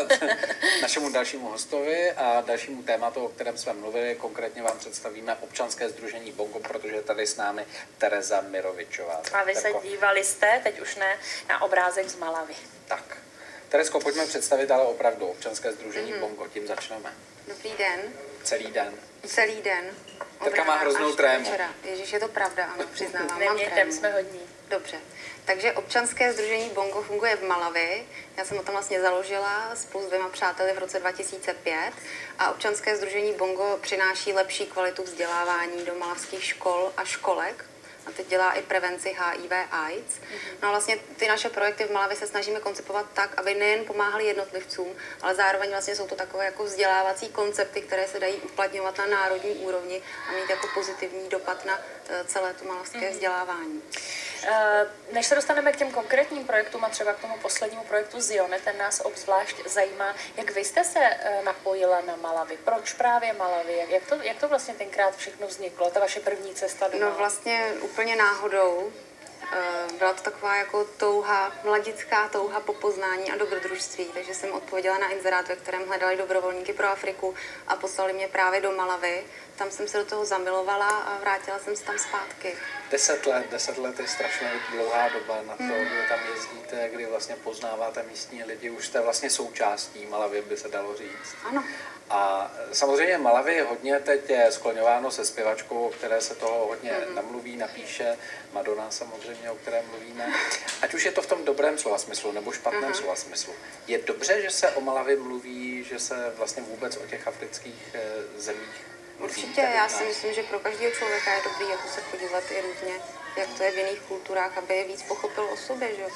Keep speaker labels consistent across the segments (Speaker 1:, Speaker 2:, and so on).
Speaker 1: představovat našemu dalšímu hostovi a dalšímu tématu, o kterém jsme mluvili. Konkrétně vám představíme občanské sdružení Bongo, protože je tady s námi Tereza Mirovičová.
Speaker 2: A vy se dívali jste, teď už ne, na obrázek z Malavy.
Speaker 1: Tak. Terezko, pojďme představit ale opravdu občanské sdružení Bongo. Tím začneme.
Speaker 3: Dobrý den.
Speaker 1: Celý den.
Speaker 3: Celý den.
Speaker 1: Terka má hroznou trému.
Speaker 3: Ježíš, je to pravda, ano, přiznávám.
Speaker 2: Nemějte, jsme hodní.
Speaker 3: Dobře. Takže občanské sdružení Bongo funguje v Malawi. Já jsem ho tam vlastně založila spolu s 2 přáteli v roce 2005 a občanské sdružení Bongo přináší lepší kvalitu vzdělávání do malavských škol a školek. A teď dělá i prevenci HIV AIDS. No a vlastně ty naše projekty v Malawi se snažíme koncipovat tak, aby nejen pomáhali jednotlivcům, ale zároveň vlastně jsou to takové jako vzdělávací koncepty, které se dají uplatňovat na národní úrovni a mít jako pozitivní dopad na celé to malavské vzdělávání.
Speaker 2: Než se dostaneme k těm konkrétním projektům a třeba k tomu poslednímu projektu Zione, ten nás obzvlášť zajímá, jak vy jste se napojila na Malawi. Proč právě Malawi? Jak to vlastně tenkrát všechno vzniklo, ta vaše první cesta do Malawi?
Speaker 3: No vlastně úplně náhodou. Byla to taková jako touha, mladická touha po poznání a dobrodružství, takže jsem odpověděla na inzerát, ve kterém hledali dobrovolníky pro Afriku a poslali mě právě do Malawi. Tam jsem se do toho zamilovala a vrátila jsem se tam zpátky.
Speaker 1: 10 let je strašně dlouhá doba na to, kdy tam jezdíte, kdy vlastně poznáváte místní lidi, už jste vlastně součástí Malawi, by se dalo říct.
Speaker 3: Ano.
Speaker 1: A samozřejmě Malawi je hodně teď skloňováno se zpěvačkou, o které se toho hodně namluví, napíše, Madonna samozřejmě, o které mluvíme. Ať už je to v tom dobrém slova smyslu nebo špatném slova smyslu. Je dobře, že se o Malawi mluví, že se vlastně vůbec o těch afrických zemích mluví?
Speaker 3: Určitě, já si myslím, že pro každého člověka je dobrý jako se podívat i různě, jak to je v jiných kulturách, aby víc pochopil o sobě, že jo?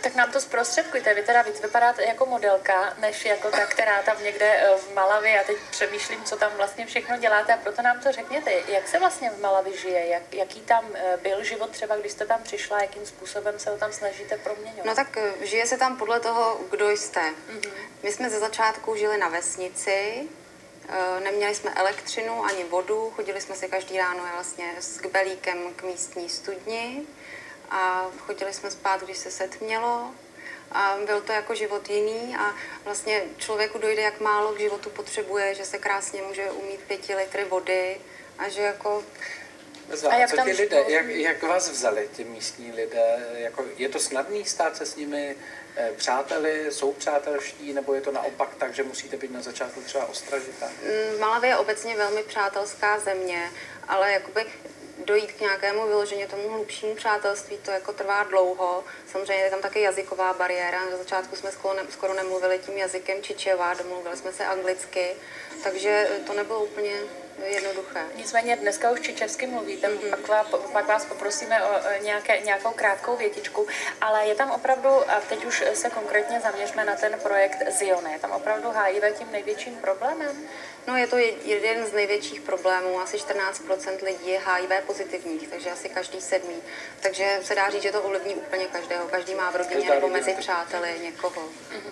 Speaker 2: Tak nám to zprostředkujte, vy teda víc vypadáte jako modelka, než jako ta, která tam někde v Malawi, a teď přemýšlím, co tam vlastně všechno děláte a proto nám to řekněte, jak se vlastně v Malawi žije, jaký tam byl život třeba, když jste tam přišla, jakým způsobem se ho tam snažíte proměňovat?
Speaker 3: No tak žije se tam podle toho, kdo jste. My jsme ze začátku žili na vesnici, neměli jsme elektřinu ani vodu, chodili jsme si každý ráno vlastně s kbelíkem k místní studni a chodili jsme spát, když se setmělo a byl to jako život jiný a vlastně člověku dojde, jak málo k životu potřebuje, že se krásně může umýt 5 litry vody a že jako...
Speaker 1: A jak co ti lidé, jak vás vzali ti místní lidé? Jako, je to snadný stát se s nimi přáteli, jsou přátelští, nebo je to naopak tak, že musíte být na začátku třeba ostražitá?
Speaker 3: Malawi je obecně velmi přátelská země, ale jakoby dojít k nějakému vyloženě tomu hlubšímu přátelství, to jako trvá dlouho. Samozřejmě je tam taky jazyková bariéra. Na začátku jsme skoro nemluvili tím jazykem čičeva, domluvili jsme se anglicky, takže to nebylo úplně jednoduché.
Speaker 2: Nicméně dneska už čičevsky mluvíte, pak vás poprosíme o nějakou krátkou větičku, ale je tam opravdu, a teď už se konkrétně zaměřme na ten projekt Zione, je tam opravdu HIV tím největším problémem?
Speaker 3: No je to jeden z největších problémů, asi 14% lidí je HIV pozitivních, takže asi každý 7. Takže se dá říct, že to ovlivní úplně každého, každý má v rodině nebo mezi přáteli někoho,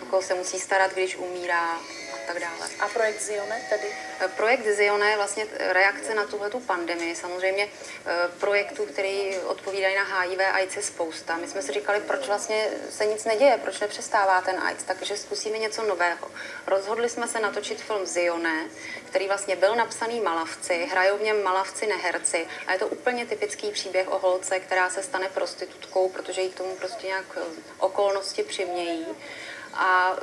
Speaker 3: o koho se musí starat, když umírá. Tak dále.
Speaker 2: A projekt Zione tedy?
Speaker 3: Projekt Zione je vlastně reakce na tuhletu pandemii. Samozřejmě projektů, který odpovídají na HIV AIDS je spousta. My jsme si říkali, proč vlastně se nic neděje, proč nepřestává ten AIDS, takže zkusíme něco nového. Rozhodli jsme se natočit film Zione, který vlastně byl napsaný Malavci, hrajou v něm Malavci neherci a je to úplně typický příběh o holce, která se stane prostitutkou, protože jí k tomu prostě nějak okolnosti přimějí. A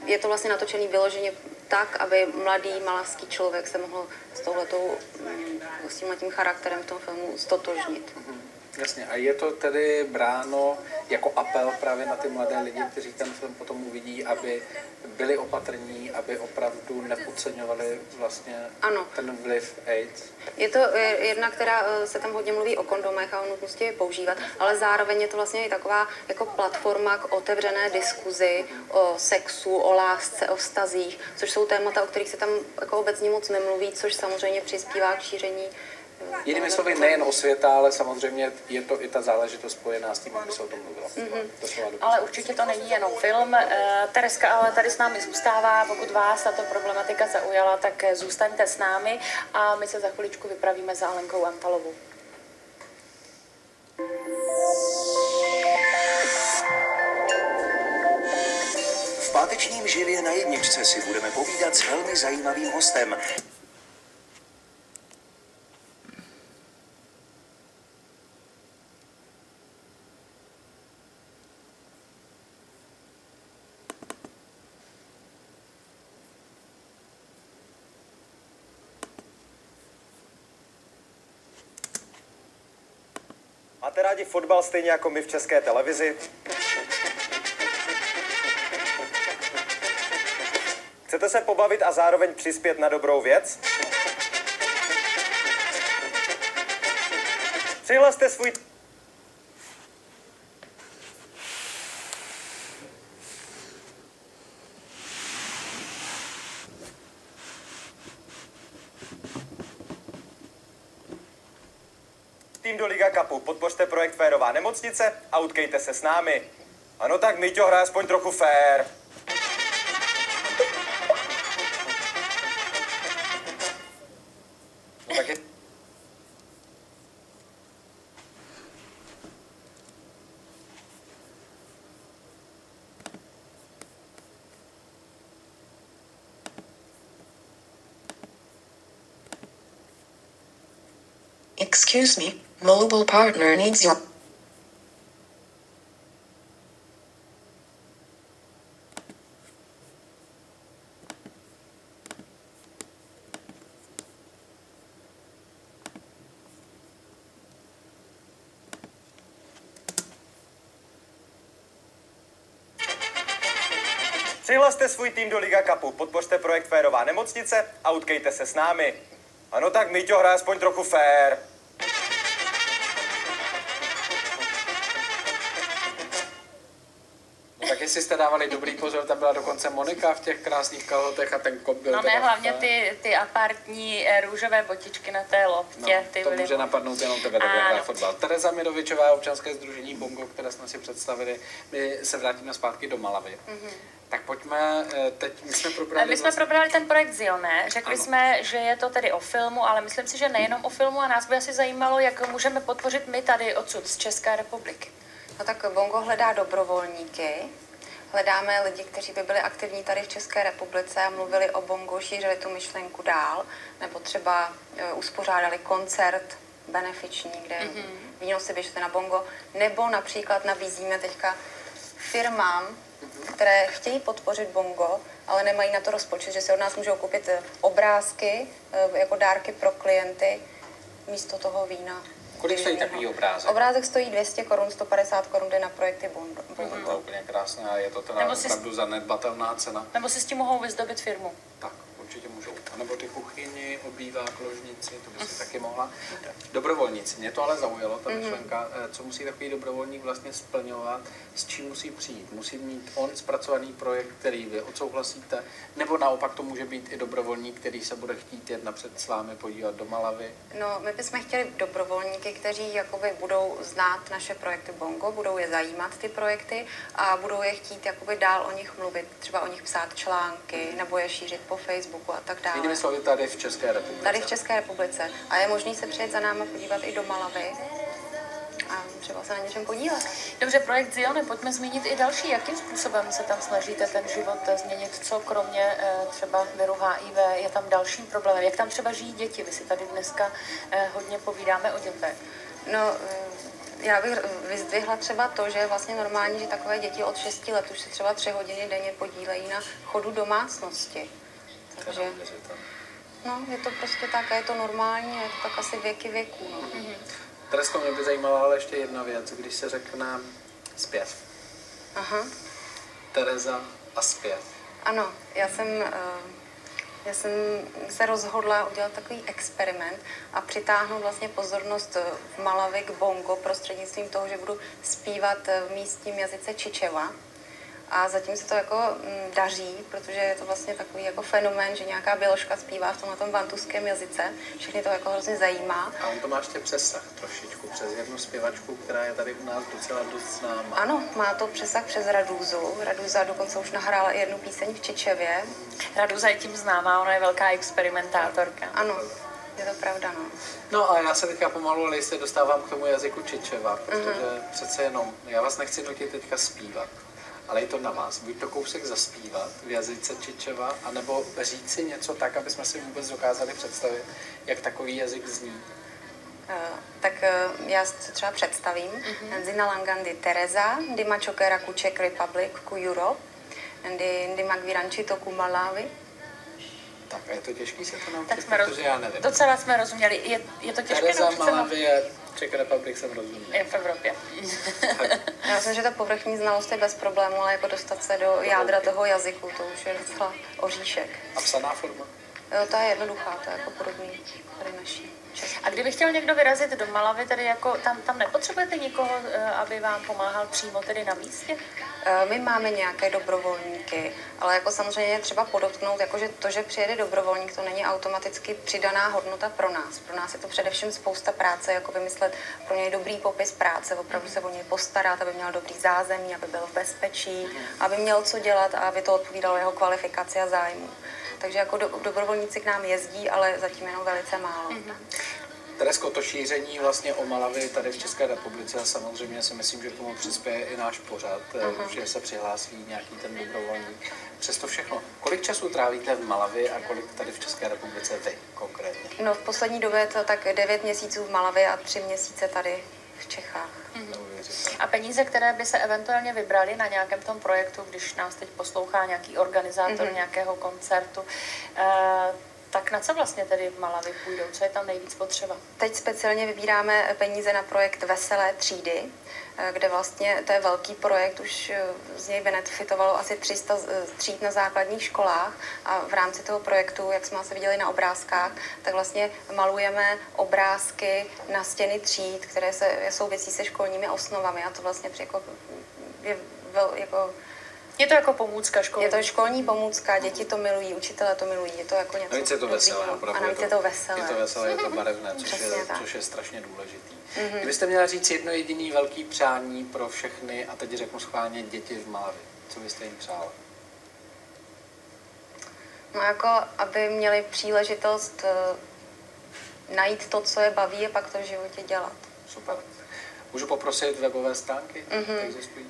Speaker 3: je to vlastně natočený vyloženě tak, aby mladý malavský člověk se mohl s tímhletím charakterem v tom filmu stotožnit.
Speaker 1: Jasně, a je to tedy bráno jako apel právě na ty mladé lidi, kteří ten film potom uvidí, aby byli opatrní, aby opravdu nepodceňovali vlastně ten vliv AIDS?
Speaker 3: Je to jedna, která se tam hodně mluví o kondomech a o nutnosti je používat, ale zároveň je to vlastně i taková jako platforma k otevřené diskuzi o sexu, o lásce, o vztazích, což jsou témata, o kterých se tam jako obecně moc nemluví, což samozřejmě přispívá k šíření.
Speaker 1: Jinými slovy, nejen osvěta, ale samozřejmě je to i ta záležitost spojená s tím, aby se o tom mluvilo.
Speaker 2: Ale určitě to není jenom film. Terezka ale tady s námi zůstává. Pokud vás tato problematika zaujala, tak zůstaňte s námi a my se za chviličku vypravíme za Alenkou Antalovou.
Speaker 4: V páteční Dnešním Živě na jedničce si budeme povídat s velmi zajímavým hostem.
Speaker 5: Máte rádi fotbal stejně jako my v České televizi? Chcete se pobavit a zároveň přispět na dobrou věc? Přihlaste svůj tým do Liga Cupu, podpořte projekt Férová nemocnice a utkejte se s námi. Ano tak, Míťo, hraje aspoň trochu fér. No tak je...
Speaker 6: Excuse me, mobile partner needs your...
Speaker 5: Přihlaste svůj tým do Liga Cupu, podpořte projekt Férová nemocnice a utkejte se s námi. Ano tak, Míťo, hraje aspoň trochu fér.
Speaker 1: Tak jestli jste dávali dobrý pozor, tam byla dokonce Monika v těch krásných kalhotech a ten kop byl
Speaker 2: No ne,
Speaker 1: teda
Speaker 2: hlavně ty apartní růžové botičky na té loptě.
Speaker 1: No,
Speaker 2: ty
Speaker 1: to
Speaker 2: byly...
Speaker 1: může napadnout jenom tebe, tak hrát fotbal. Tereza Mirovičová, občanské sdružení Bongo, které jsme si představili. My se vrátíme zpátky do Malavy. Mm-hmm. Tak pojďme, teď my jsme
Speaker 2: probrali ten projekt Zione, řekli jsme, že je to tedy o filmu, ale myslím si, že nejenom o filmu a nás by asi zajímalo, jak můžeme podpořit my tady odsud z České republiky.
Speaker 3: No tak Bongo hledá dobrovolníky, hledáme lidi, kteří by byli aktivní tady v České republice a mluvili o Bongo, šířili tu myšlenku dál, nebo třeba uspořádali koncert benefiční, kde výnosy by šly na Bongo, nebo například nabízíme teďka firmám, které chtějí podpořit Bongo, ale nemají na to rozpočet, že si od nás můžou koupit obrázky jako dárky pro klienty místo toho vína.
Speaker 1: Kolik stojí takový obrázek?
Speaker 3: Obrázek stojí 200 korun, 150 korun jde na projekty Bongo.
Speaker 1: To je úplně krásné a je to teda opravdu zanedbatelná cena.
Speaker 2: Nebo si s tím mohou vyzdobit firmu.
Speaker 1: Tak, určitě můžou. A nebo ty kuchyni, obývák, ložnici, to by si taky mohla. Dobrovolníci, mě to ale zaujalo, ta myšlenka, co musí takový dobrovolník vlastně splňovat, s čím musí přijít. Musí mít on zpracovaný projekt, který vy odsouhlasíte, nebo naopak to může být i dobrovolník, který se bude chtít jet napřed s vámi podívat do Malavy.
Speaker 3: No, my bychom chtěli dobrovolníky, kteří jakoby budou znát naše projekty Bongo, budou je zajímat ty projekty a budou je chtít jakoby dál o nich mluvit, třeba o nich psát články, nebo je šířit po Facebooku a tak dále.
Speaker 1: Jinými slovy tady v České republice.
Speaker 3: Tady v České republice. A je možný se přijet za náma podívat i do Malavy a třeba se na něčem podílet.
Speaker 2: Dobře, projekt Zione, pojďme zmínit i další. Jakým způsobem se tam snažíte ten život změnit? Co kromě třeba viru HIV je tam dalším problémem? Jak tam třeba žijí děti? Vy si tady dneska hodně povídáme o dětech.
Speaker 3: No, já bych vyzdvihla třeba to, že je vlastně normální, že takové děti od 6 let už se třeba 3 hodiny denně podílejí na chodu domácnosti. Takže, no, je to prostě tak a je to normální a je to tak asi věky věků. No.
Speaker 1: Teresko, mě by zajímala ale ještě jedna věc, když se řekne zpěv.
Speaker 3: Aha.
Speaker 1: Tereza a zpěv.
Speaker 3: Ano, já jsem se rozhodla udělat takový experiment a přitáhnout vlastně pozornost v Malavi k Bongo prostřednictvím toho, že budu zpívat v místním jazyce Čičeva. A zatím se to jako daří, protože je to vlastně takový jako fenomén, že nějaká běložka zpívá v tomhle vantuském jazyce. Všechny to jako hrozně zajímá.
Speaker 1: A on to má ještě přesah trošičku, přes jednu zpěvačku, která je tady u nás docela dost známá.
Speaker 3: Ano, má to přesah přes Radúzu. Radúza dokonce už nahrála i jednu píseň v Čičevě.
Speaker 2: Radúza je tím známá, ona je velká experimentátorka.
Speaker 3: Ano, je to pravda, no.
Speaker 1: No a já se teďka pomalu, ale se dostávám k tomu jazyku Čičeva, protože přece jenom, já vás nechci nutit teďka zpívat, ale je to na vás. Buď to kousek zaspívat v jazyce Čičeva, anebo říct si něco tak, aby jsme si vůbec dokázali představit, jak takový jazyk zní.
Speaker 3: Tak já si třeba představím. Zina Langandi Tereza, Dima Chokera ku Czech Republic, ku Europe, Dima Gviranči to ku Malawi.
Speaker 1: Tak a je to těžký se to naučit,
Speaker 2: Tak jsme
Speaker 1: protože já nevím.
Speaker 2: docela jsme rozuměli. Je to těžké
Speaker 1: Tereza,
Speaker 2: naučit se
Speaker 1: Malawi a Czech Republic jsem rozuměl.
Speaker 2: je v Evropě.
Speaker 3: Já myslím, že ta povrchní znalost je bez problému, ale jako dostat se do jádra toho jazyku, to už je docela oříšek.
Speaker 1: A psaná forma?
Speaker 3: Jo, ta je jednoduchá, to je jako podobný tady naší.
Speaker 2: A kdyby chtěl někdo vyrazit do Malavy, tedy jako tam nepotřebujete nikoho, aby vám pomáhal přímo tedy na místě?
Speaker 3: My máme nějaké dobrovolníky, ale jako samozřejmě je třeba podotknout, jako že to, že přijede dobrovolník, to není automaticky přidaná hodnota pro nás. Pro nás je to především spousta práce, jako vymyslet pro něj dobrý popis práce, opravdu se o něj postarat, aby měl dobrý zázemí, aby byl v bezpečí, aby měl co dělat a aby to odpovídalo jeho kvalifikaci a zájmu. Takže jako dobrovolníci k nám jezdí, ale zatím jenom velice málo.
Speaker 1: Teresko, to šíření vlastně o Malawi tady v České republice, samozřejmě si myslím, že k tomu přispěje i náš pořad, že se přihlásí nějaký ten dobrovolník. Přesto všechno, kolik času trávíte v Malawi a kolik tady v České republice vy konkrétně?
Speaker 3: No v poslední době je to tak 9 měsíců v Malawi a 3 měsíce tady v Čechách.
Speaker 2: A peníze, které by se eventuálně vybraly na nějakém tom projektu, když nás teď poslouchá nějaký organizátor nějakého koncertu, tak na co vlastně tedy v Malawi půjdou? Co je tam nejvíc potřeba?
Speaker 3: Teď speciálně vybíráme peníze na projekt Veselé třídy, kde vlastně to je velký projekt, už z něj benefitovalo asi 300 tříd na základních školách a v rámci toho projektu, jak jsme se viděli na obrázkách, tak vlastně malujeme obrázky na stěny tříd, které souvisí se školními osnovami a to vlastně
Speaker 2: Je to jako pomůcka školy.
Speaker 3: Je to školní pomůcka, děti to milují, učitelé to milují, je to jako něco.
Speaker 1: Navíc je to veselé, opravdu.
Speaker 3: A navíc je to veselé.
Speaker 1: Je to veselé, je to barevné, což je strašně důležitý. Kdybyste měla říct jedno jediný velký přání pro všechny, a teď řeknu schválně děti v Malawi, co byste jim přála?
Speaker 3: No jako, aby měli příležitost najít to, co je baví a pak to v životě dělat.
Speaker 1: Super. Můžu poprosit webové stránky? Existují?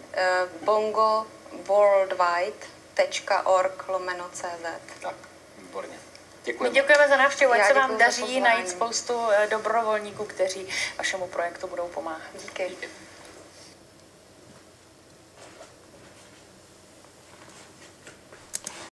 Speaker 3: bongoworldwide.org/cz.
Speaker 1: Tak, výborně.
Speaker 2: My
Speaker 1: Děkujeme.
Speaker 2: děkujeme za návštěvu, ať
Speaker 3: Já
Speaker 2: se vám
Speaker 3: děkuji za
Speaker 2: daří
Speaker 3: pozvání.
Speaker 2: najít spoustu dobrovolníků, kteří vašemu projektu budou pomáhat.
Speaker 3: Díky.